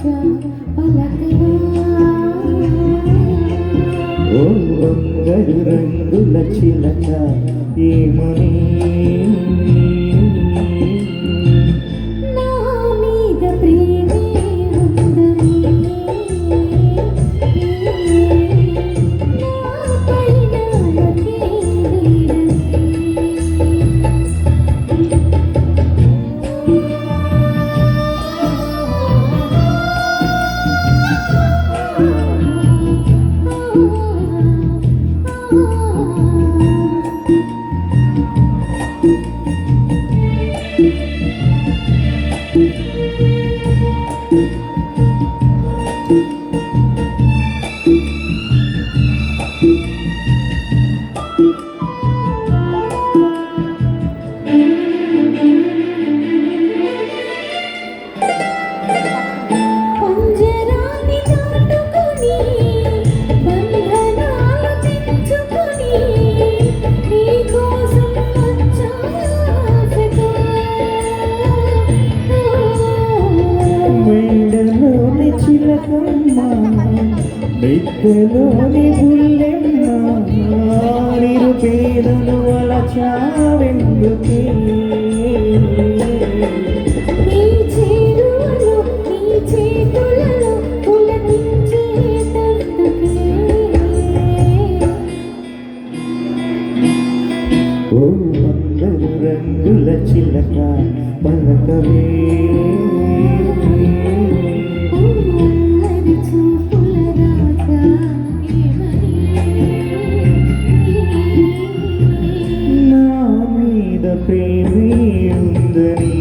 ఓ బంగారు రంగుల చిలక ఏమని బెత్తలోని బుల్లెమ్మ నిరుపేదను వలచావెందుకే నీ చేరువలో నీ చేతులలో పులకించేటందుకే ఓ బంగారు రంగుల చిలక పలకవే ప్రేమే ఉందని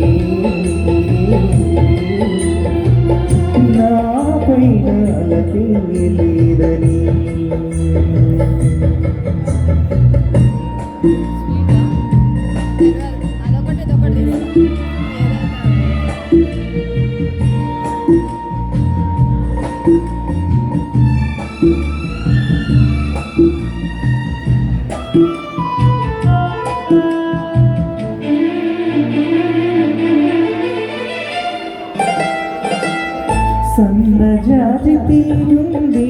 నా పైన అలకే లేదని సన్నజాజి తీరుంది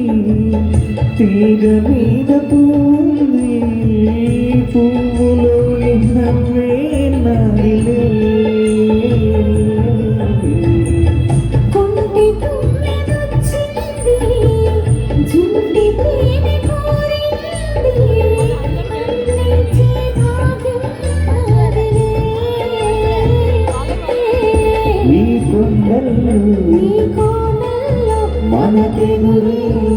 తీగ మీద పూంది పువ్వులో నవ్వే నాడిలే కొంటి తుమ్మెదొచ్చింది జుంటి తేనె కోరింది అందించే భాగ్యం నాదిలే ఈ కొండల్లో ఈ కోణల్లో మనకెదురే